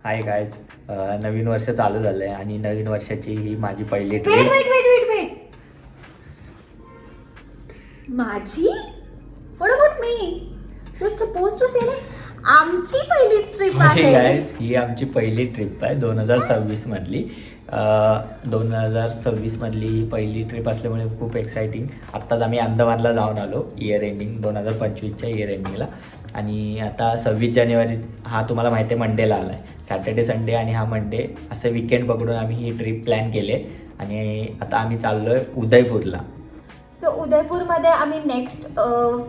Hi guys, नवीन वर्ष चालू झालं आहे आणि नवीन वर्षाची ही माझी पहिली wet trip. Wait wait wait wait माझी what about me you are suppose to say like आमची पहिलीच ट्रिप आहे. गायज, ही आमची पहिली ट्रिप आहे 2026 मधली. 2026 मधली ही पहिली ट्रिप असल्यामुळे खूप एक्साइटिंग. आत्ताच आम्ही अहमदाबादला जाऊन आलो इयर एंडिंग 2025च्या इयर एंडिंगला. आणि आता 26 जानेवारी हा तुम्हाला माहिती आहे मंडेला आला आहे. सॅटर्डे संडे आणि हा मंडे असं विकेंड पकडून आम्ही ही ट्रिप प्लॅन केले आणि आता आम्ही चाललो आहे उदयपूरला. सो उदयपूरमध्ये आम्ही नेक्स्ट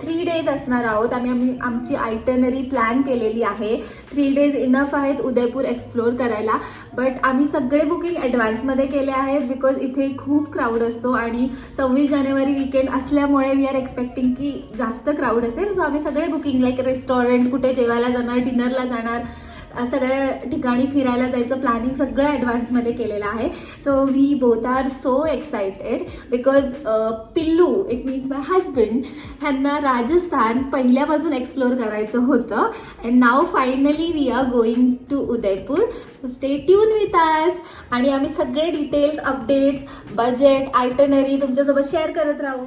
3 डेज असणार आहोत. आम्ही आमची आयटनरी प्लॅन केलेली आहे. 3 डेज इनफ आहेत उदयपूर एक्सप्लोर करायला. बट आम्ही सगळे बुकिंग ॲडव्हान्समध्ये केले आहेत बिकॉज इथे खूप क्राऊड असतो आणि 26 जानेवारी वीकेंड असल्यामुळे वी आर एक्सपेक्टिंग की जास्त क्राऊड असेल. सो आम्ही सगळे बुकिंग लाईक रेस्टॉरंट, कुठे जेवायला जाणार, डिनरला जाणार, सगळ्या ठिकाणी फिरायला जायचं प्लॅनिंग सगळं ॲडव्हान्समध्ये केलेलं आहे. So we both are so excited because पिल्लू इट मीन्स माय हजबंड ह्यांना राजस्थान पहिल्यापासून एक्सप्लोअर करायचं होतं. And now finally we are going to Udaipur. So stay tune with us आणि आम्ही सगळे डिटेल्स, अपडेट्स, बजेट, आयटनरी तुमच्यासोबत शेअर करत राहू.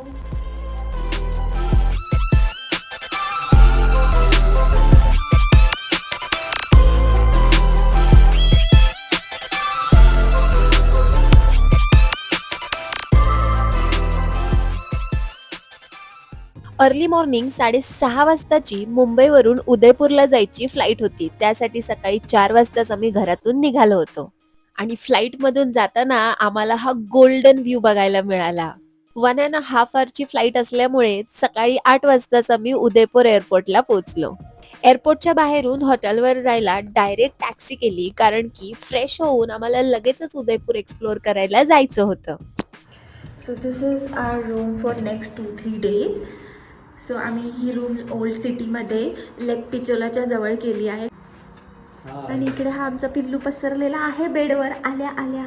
अर्ली मॉर्निंग 6:30 वाजताची मुंबईवरून उदयपूरला जायची फ्लाईट होती. त्यासाठी सकाळी 4 वाजताच आम्ही घरातून निघालो होतो आणि फ्लाईटमधून जाताना आम्हाला हा गोल्डन व्ह्यू बघायला मिळाला. 1.5 hourची फ्लाईट असल्यामुळे सकाळी 8 वाजताच आम्ही उदयपूर एअरपोर्टला पोहोचलो. एअरपोर्टच्या बाहेरून हॉटेलवर जायला डायरेक्ट टॅक्सी केली कारण की फ्रेश होऊन आम्हाला लगेचच उदयपूर एक्सप्लोअर करायला जायचं होतं. So this is our room for next 2-3 days. सो आम्ही ही रूम ओल्ड सिटीमध्ये लेक पिचोलाच्या जवळ केली आहे. आणि इकडे हा आमचा पिल्लू पसरलेला आहे बेडवर आल्या आल्या.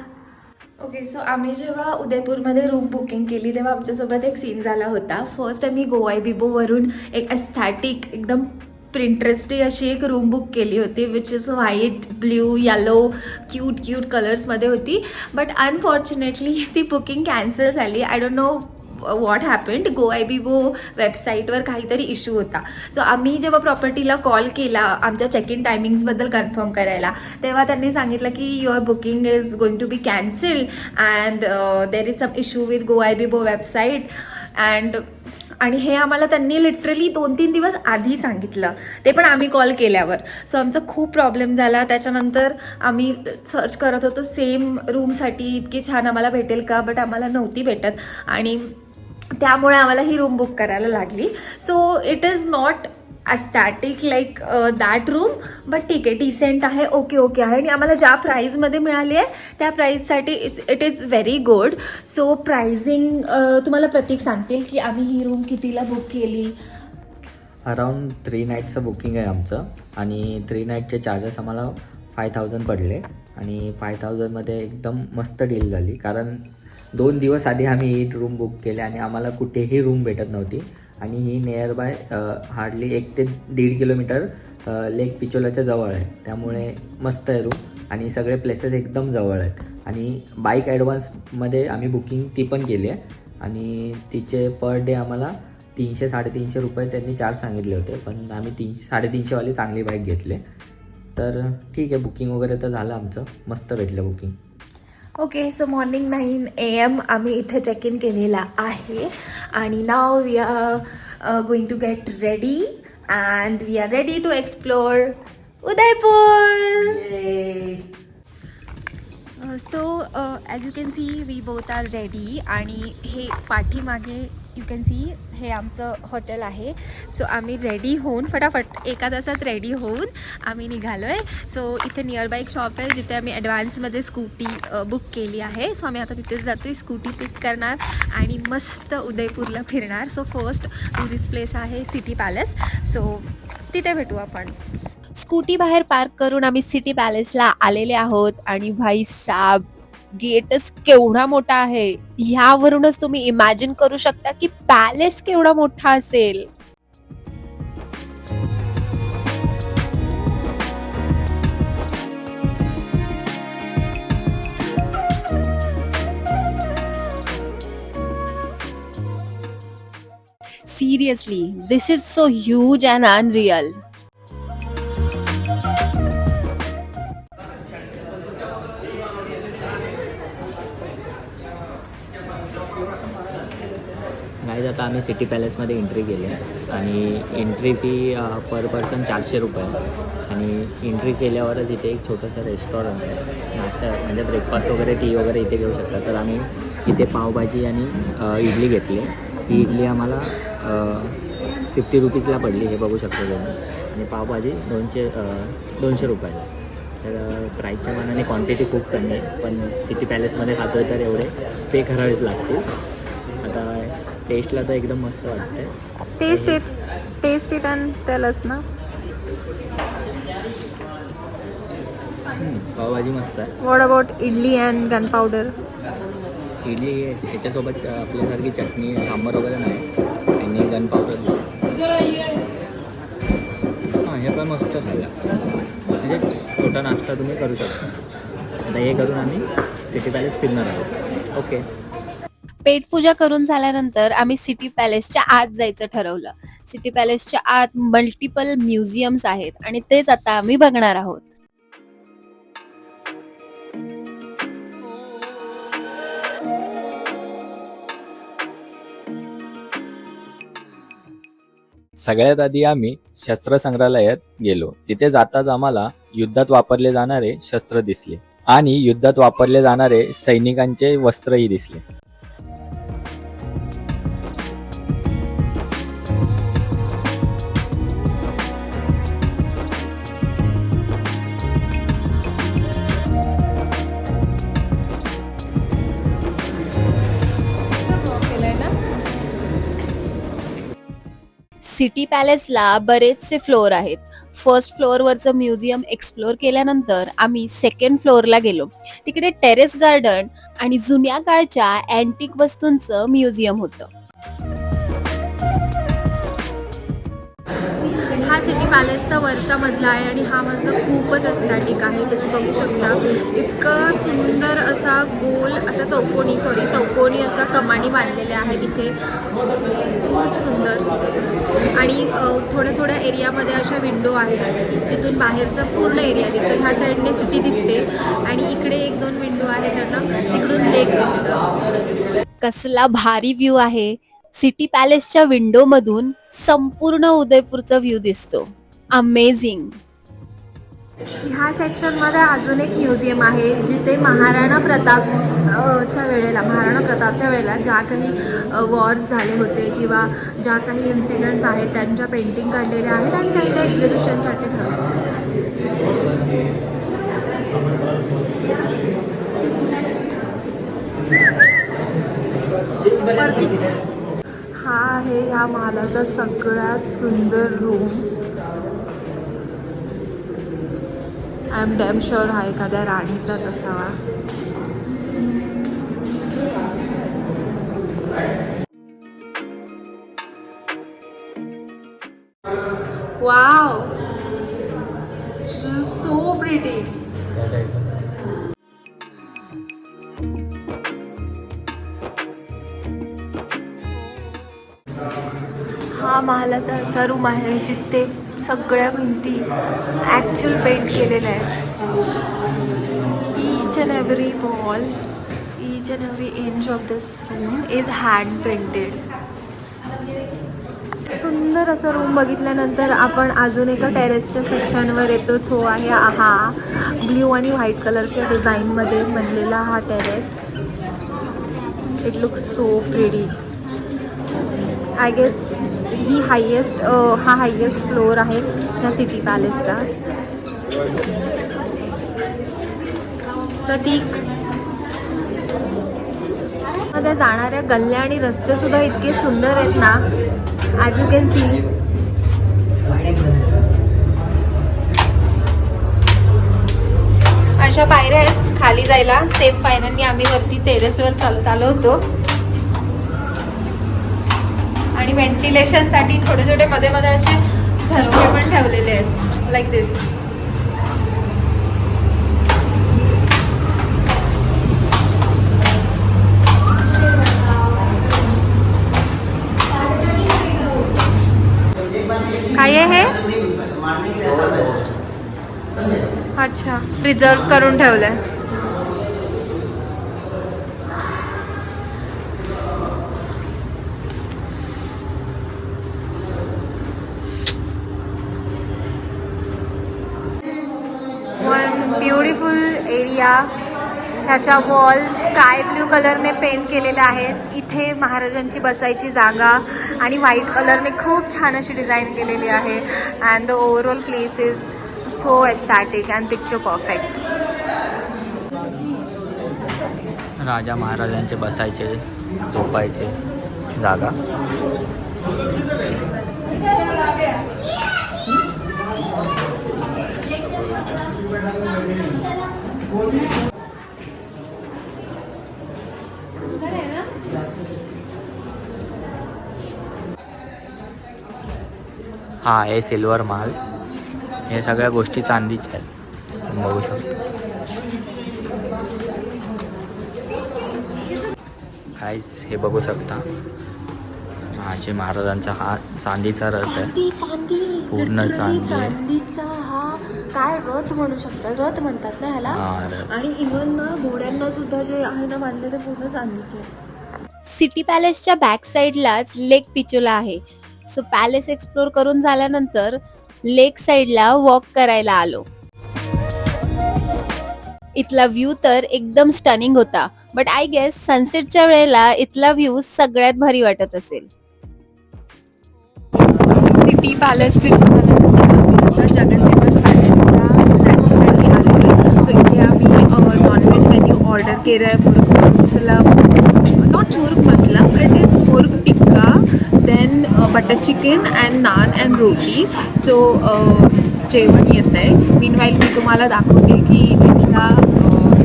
ओके, सो आम्ही जेव्हा उदयपूरमध्ये रूम बुकिंग केली तेव्हा आमच्यासोबत एक सीन झाला होता. फर्स्ट आम्ही गोवाई बिबोवरून एक एस्थॅटिक एकदम प्रिंटरेस्टी अशी एक रूम बुक केली होती which is white, blue, yellow, cute कलर्समध्ये होती. बट अनफॉर्च्युनेटली ती बुकिंग कॅन्सल झाली. I don't know what happened. Goibibo वेबसाईटवर काहीतरी इश्यू होता. सो आम्ही जेव्हा प्रॉपर्टीला कॉल केला आमच्या चेक इन टायमिंग्सबद्दल कन्फर्म करायला तेव्हा त्यांनी सांगितलं की your booking is going to be cancel and there is some issue with Goibibo website. आणि हे आम्हाला त्यांनी लिटरली 2-3 दिवस आधी सांगितलं, ते पण आम्ही कॉल केल्यावर. सो आमचा खूप प्रॉब्लेम झाला. त्याच्यानंतर आम्ही सर्च करत होतो सेम रूमसाठी इतकी छान आम्हाला भेटेल का, बट आम्हाला नव्हती भेटत आणि त्यामुळे आम्हाला ही रूम बुक करायला लागली. So it is not aesthetic like that room, but ठीक आहे, डिसेंट आहे, ओके आहे. आणि आम्हाला ज्या प्राईजमध्ये मिळाली आहे त्या प्राईजसाठी it is very good. So pricing तुम्हाला प्रतीक सांगतील की आम्ही ही रूम कितीला बुक केली. अराउंड 3 नाईटचं बुकिंग आहे आमचं आणि 3 नाईटचे चार्जेस आम्हाला 5,000 पडले. आणि 5,000मध्ये एकदम मस्त डील झाली कारण 2 दिवस आधी आम्ही ही रूम बुक केली आणि आम्हाला कुठेही रूम भेटत नव्हती. आणि ही नियर बाय हार्डली 1 ते 1.5 किलोमीटर लेक पिचोलाच्या जवळ आहे. त्यामुळे मस्त आहे रूम आणि सगळे प्लेसेस एकदम जवळ आहेत. आणि बाईक ॲडव्हान्समध्ये आम्ही बुकिंग ती पण केली आहे आणि तिचे पर डे आम्हाला 300-350 रुपये त्यांनी चार्ज सांगितले होते. पण आम्ही 300-350 वाली चांगली बाईक घेतले. तर ठीक आहे, बुकिंग वगैरे तर झालं आमचं, मस्त भेटलं booking. Okay, so morning 9 AM आम्ही इथे चेक इन केलेला आहे आणि now we are going to get ready and we are ready to explore Udaipur. So as you can see we both are ready आणि हे पाठीमागे यू कॅन सी हे आमचं हॉटेल आहे. सो आम्ही रेडी होऊन फटाफट 1 तासात रेडी होऊन आम्ही निघालो आहे. सो इथे नियरबाय एक शॉप आहे जिथे आम्ही ॲडव्हान्समध्ये स्कूटी बुक केली आहे. सो आम्ही आता तिथेच जातो आहे, स्कूटी पिक करणार आणि मस्त उदयपूरला फिरणार. सो फर्स्ट टुरिस्ट प्लेस आहे सिटी पॅलेस. सो तिथे भेटू आपण. स्कूटी बाहेर पार्क करून आम्ही सिटी पॅलेसला आलेले आहोत आणि भाई साब गेटच केवढा मोठा आहे. ह्यावरूनच तुम्ही इमॅजिन करू शकता की पॅलेस केवढा मोठा असेल. Seriously this is so huge and unreal. नाही आता आम्ही सिटी पॅलेसमध्ये एंट्री केली आणि एंट्री फी पर पर्सन 400 रुपये आणि एंट्री केल्यावरच इथे एक छोटंसं रेस्टॉरंट आहे. नाश्ता म्हणजे ब्रेकफास्ट वगैरे टी वगैरे इथे घेऊ शकतात. तर आम्ही इथे पावभाजी आणि इडली घेतली. ही इडली आम्हाला 50 रुपीजला पडली, हे बघू शकतो तुम्ही. आणि पावभाजी 200 रुपयाला. तर प्राईसच्या मानाने क्वांटिटी खूप कमी आहे, पण सिटी पॅलेसमध्ये खातो आहे तर एवढे पे करावेच लागतील. आता टेस्टला तर एकदम मस्त वाटते. Test it and tell us ना. पावभाजी मस्त आहे. What about idli and gun powder? Idli याच्यासोबत आपल्यासारखी चटणी सांबार वगैरे नाही, आणि गन पावडर. हां, हे पण मस्त खाल्लं. म्हणजे छोटा नाश्ता तुम्ही करू शकता. आता हे करून आम्ही सिटी पॅलेस फिरणार आहोत. ओके. पेटपूजा करून झाल्यानंतर आम्ही सिटी पॅलेसच्या आत जायचं ठरवलं. सिटी पॅलेसच्या आत मल्टिपल म्युझियम्स आहेत आणि तेच आता आम्ही बघणार आहोत. सगळ्यात आधी आम्ही शस्त्र संग्रहालयात गेलो. तिथे जाताच आम्हाला युद्धात वापरले जाणारे शस्त्र दिसले आणि युद्धात वापरले जाणारे सैनिकांचे वस्त्रही दिसले. सिटी पॅलेसला बरेचसे फ्लोअर आहेत. फर्स्ट फ्लोअरवरचं म्युझियम एक्सप्लोअर केल्यानंतर आम्ही सेकंड फ्लोअरला गेलो. तिकडे टेरेस गार्डन आणि जुन्या काळच्या अँटिक वस्तूंचं म्युझियम होतं. हा सिटी पॅलेसचा वरचा मजला आहे आणि हा मजला खूपच एस्थेटिक आहे. तुम्ही बघू शकता इतकं सुंदर असा गोल असा चौकोनी असा कमानी बांधलेल्या आहेत इथे. खूप सुंदर. आणि थोड्या एरियामध्ये अशा विंडो आहेत जिथून बाहेरचा पूर्ण एरिया दिसतो. ह्या साईडने सिटी दिसते आणि इकडे 1-2 विंडो आहे त्यांना तिकडून लेक दिसतं. कसला भारी व्ह्यू आहे. सिटी पॅलेसच्या विंडो मधून संपूर्ण उदयपूरचा व्ह्यू दिसतो. अमेझिंग. ह्या सेक्शनमध्ये अजून एक म्युझियम आहे जिथे महाराणा प्रतापच्या वेळेला ज्या काही वॉर्स झाले होते किंवा ज्या काही इन्सिडेंट्स आहेत त्यांच्या पेंटिंग काढलेल्या आहेत आणि त्यांच्या एक्झिबिशनसाठी ठरवलं. हा आहे ह्या महालाचा सगळ्यात सुंदर room. I am damn sure हा एखाद्या राणीचाच असावा. Wow, this is so pretty. हा महालाचा असा रूम आहे जिथे सगळ्या भिंती ॲक्च्युअल पेंट केलेल्या आहेत. Each and every wall, each and every inch of this room is hand painted. सुंदर असं रूम बघितल्यानंतर आपण अजून एका टेरेसच्या सेक्शनवर येतो. तो आहे हा ब्ल्यू आणि व्हाईट कलरच्या डिझाईनमध्ये बनलेला हा terrace. It looks so pretty. I guess हा हायेस्ट फ्लोअर आहे ह्या सिटी पॅलेसचा. प्रतीक मध्ये जाणाऱ्या गल्ल्या आणि रस्ते सुद्धा इतके सुंदर आहेत ना. ॲज यू कॅन सी अशा पायऱ्या आहेत खाली जायला. सेम पायऱ्यांनी आम्ही वरती टेरेसवर चालत आलो होतो. आणि व्हेंटिलेशनसाठी छोटे छोटे मध्ये मध्ये असे झरोके पण ठेवलेले आहेत लाईक दिस. अच्छा, प्रिझर्व करून ठेवलंय. One beautiful area. ह्याच्या वॉल स्काय ब्ल्यू कलरने पेंट केलेले आहेत. इथे महाराजांची बसायची जागा आणि व्हाईट कलरने खूप छान अशी डिझाईन केलेली आहे. And the overall place is so aesthetic and picture perfect. राजा महाराजांचे बसायचे झोपायचे जागा. हा आहे सिल्वर महाल. हे सगळ्या गोष्टी चांदीच्या आहेत, तुम्ही बघू शकता. काहीच हे बघू शकता, महाजी महाराजांचा हा चांदीचा रथ आहे. पूर्ण चांदी आहे. चांदीचा हा काय रथ म्हणू शकतात, रथ म्हणतात ना ह्याला. आणि इव्हन ना घोड्यांना सुद्धा जे आहे ना बांधले ते पूर्ण चांदीचे. सिटी पॅलेसच्या बॅक साईडलाच लेक पिचोला आहे. सो पॅलेस एक्सप्लोर करून झाल्यानंतर लेक साईडला वॉक करायला आलो. इथला व्ह्यू तर एकदम स्टनिंग होता. बट आय गेस सनसेटच्या वेळेला इथला व्ह्यू सगळ्यात भारी वाटत असेल. सिटी पॅलेस फिरून झाल्यानंतर जगन्नाथ पॅलेसला लंचसाठी आलो. सो इथे आम्ही नॉनव्हेज मेन्यू ऑर्डर केलं आहे. मुर्ग मसला, नॉट मुर्ग मसला but is murgh tikka, then butter chicken and naan and roti. So जेवण येत आहे. मीनवाईल मी तुम्हाला दाखवते की इथला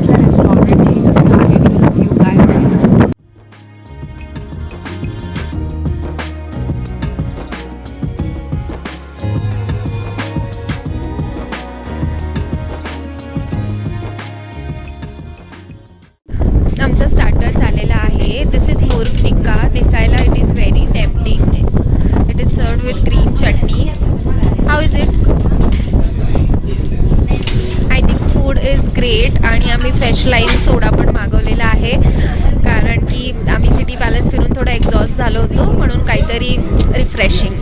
रेस्टॉरंट हे कसं आहे, तिथला व्ह्यू काय आहे. आमचा स्टार्टर्स आलेला आहे. दिस इज मुर्ग टिक्का. दिसायला it is very tempting. It is served with green chutney. How is it? I think food is great. आणि आम्ही फ्रेश लाईम सोडा पण मागवलेला आहे, कारण की आम्ही सिटी पॅलेस फिरून थोडं एक्झॉस्ट झालो होतो, म्हणून काहीतरी रिफ्रेशिंग.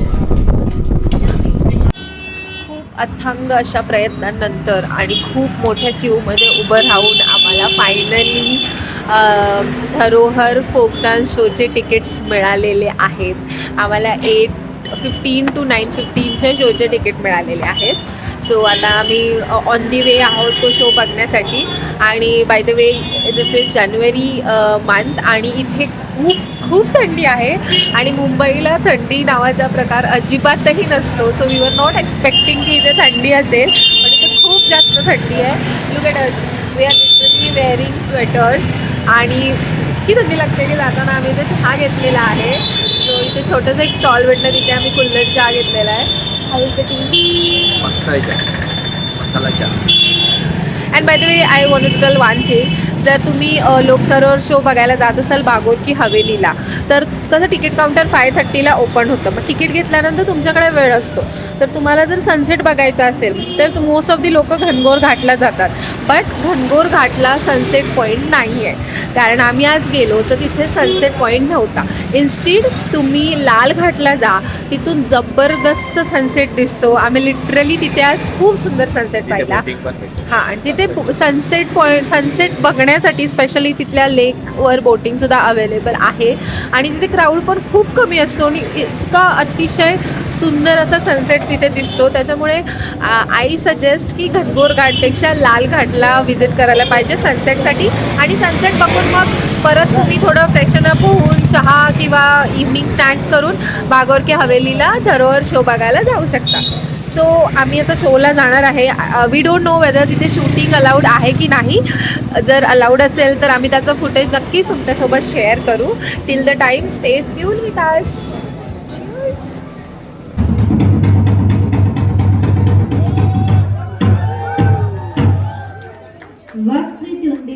खूप अथांग अशा प्रयत्नांनंतर आणि खूप मोठ्या क्यूमध्ये उभं राहून आम्हाला फायनली धरोहर फोक डान्स शोचे तिकीट्स मिळालेले आहेत. आम्हाला 8:15 to 9:15च्या शोचे तिकीट मिळालेले आहेत. सो आता आम्ही ऑन दी वे आहोत तो शो बघण्यासाठी. आणि bye the way this is January month आणि इथे खूप खूप थंडी आहे. आणि मुंबईला थंडी नावाचा प्रकार अजिबातही नसतो. So we were not expecting की इथे थंडी असेल, पण इथे खूप जास्त थंडी आहे. Look at us, we are literally wearing sweaters. आणि इतकी थंडी लागते की जाताना आम्ही इथे चहा घेतलेला आहे. सो इथे छोटंसं एक स्टॉल भेटलं, तिथे आम्ही कुल्हड चहा घेतलेला आहे. How is the tea? मस्त आहे चहा, मसाला चहा. And by the way I want to tell one thing. जर तुम्ही लोक धरोहर शो बघायला जात असाल बागोर की हवेलीला, तर कसं तिकीट काउंटर 5:30ला ओपन होतं. मग तिकीट घेतल्यानंतर तुमच्याकडे वेळ असतो. तर तुम्हाला जर सनसेट बघायचा असेल तर मोस्ट ऑफ दी लोक घनघोर घाटला जातात. बट घनघोर घाटला सनसेट पॉईंट नाही आहे, कारण आम्ही आज गेलो तर तिथे सनसेट पॉईंट नव्हता. इन्स्टेड तुम्ही लाल घाटला जा, तिथून जबरदस्त सनसेट दिसतो. आम्ही लिटरली तिथे आज खूप सुंदर सनसेट पाहिला. हां, आणि तिथे सनसेट बघण्यासाठी स्पेशली तिथल्या लेकवर बोटिंगसुद्धा अवेलेबल आहे. आणि तिथे क्राऊड पण खूप कमी असतो आणि इतका अतिशय सुंदर असा सनसेट तिथे दिसतो. त्याच्यामुळे आय सजेस्ट की घनघोर घाटपेक्षा लाल घाटला व्हिजिट करायला पाहिजे सनसेटसाठी. आणि सनसेट बघून मग परत तुम्ही थोडं फ्रेशनअप होऊन चहा किंवा इव्हनिंग स्नॅक्स करून बागोर की हवेलीला धरोहर शो बघायला जाऊ शकता. सो आम्ही आता शोला जाणार आहे. वी डोंट नो वेदर तिथे शूटिंग अलाउड आहे की नाही. जर अलाउड असेल तर आम्ही त्याचं फुटेज नक्कीच तुमच्यासोबत शेअर करू. Till the time stay tune with us. Cheers. Vakratundi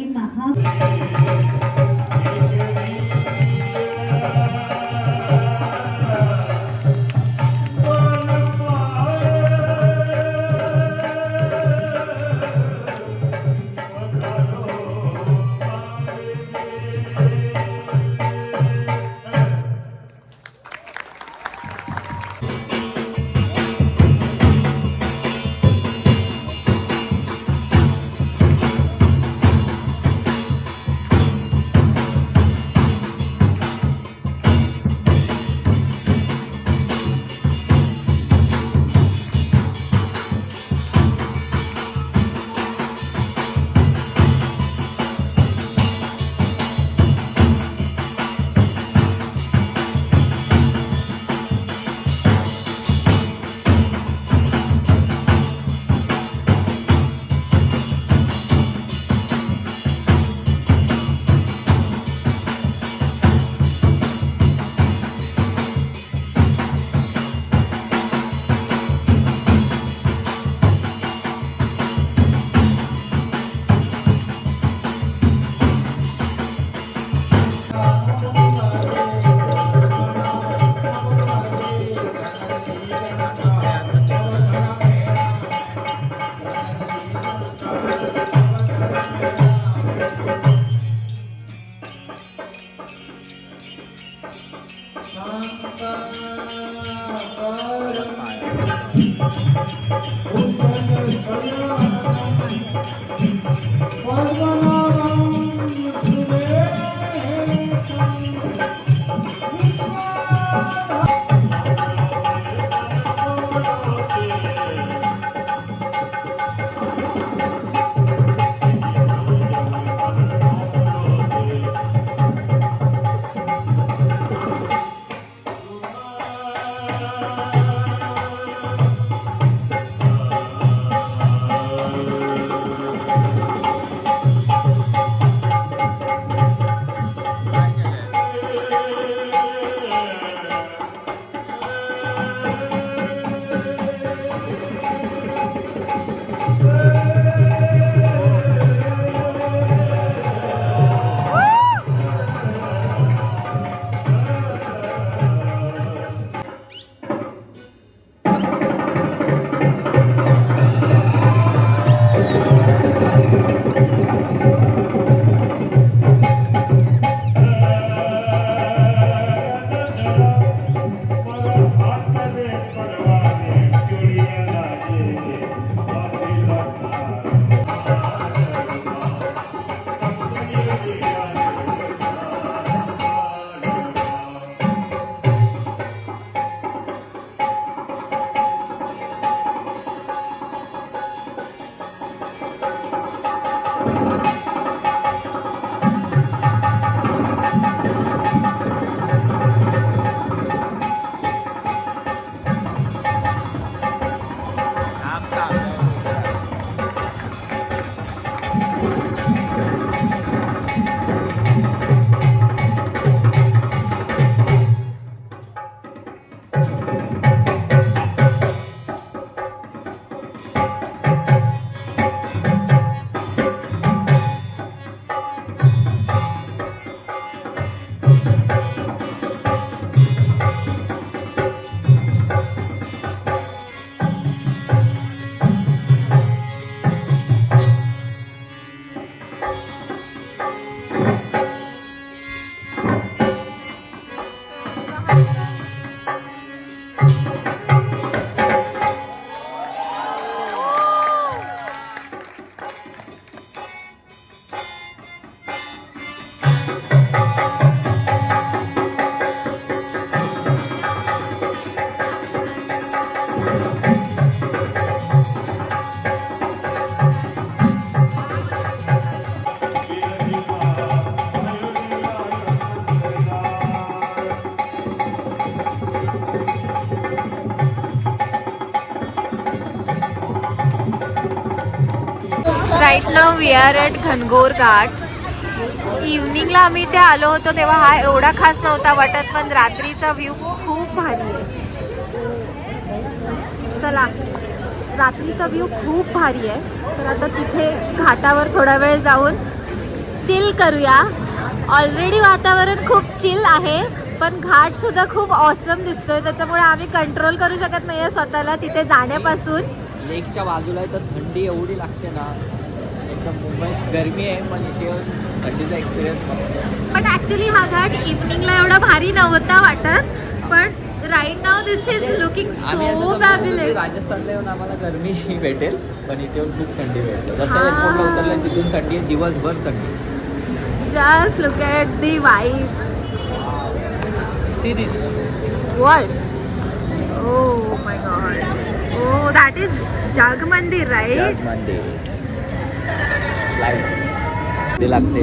right now we are at Gangaur Ghat. इव्हनिंगला आम्ही इथे आलो होतो तेव्हा हा एवढा खास नव्हता वाटत, पण रात्रीचा व्ह्यू खूप भारी आहे. चला, रात्रीचा व्ह्यू खूप भारी आहे. तर आता तिथे घाटावर थोडा वेळ जाऊन चिल करूया. ऑलरेडी वातावरण खूप चिल आहे, पण घाट सुद्धा खूप ऑसम दिसतोय, त्याच्यामुळे आम्ही कंट्रोल करू शकत नाहीये स्वतःला तिथे जाण्यापासून. लेकच्या बाजूला आहे तर थंडी एवढी लागते ना, एकदम मुंबईत गरमी आहे पण इथे थंडीचा एक्सपिरियन्स मस्त. पण ऍक्च्युली हा घाट इव्हनिंगला एवढा भारी नव्हता वाटत, पण right now this is looking आम्ही असं सो समजतो की फॅब्युलस. राजस्थानला येऊन आम्हाला गरमी भेटेल, पण इथे येऊन खूप थंडी भेटते. जसं एअरपोर्टला उतरलं तिथून थंडी आहे, दिवसभर थंडी. Just look at the vibe. See this. What? Oh my god. Oh, that is Jag Mandir, right? मंदिर लाईट ते लागते.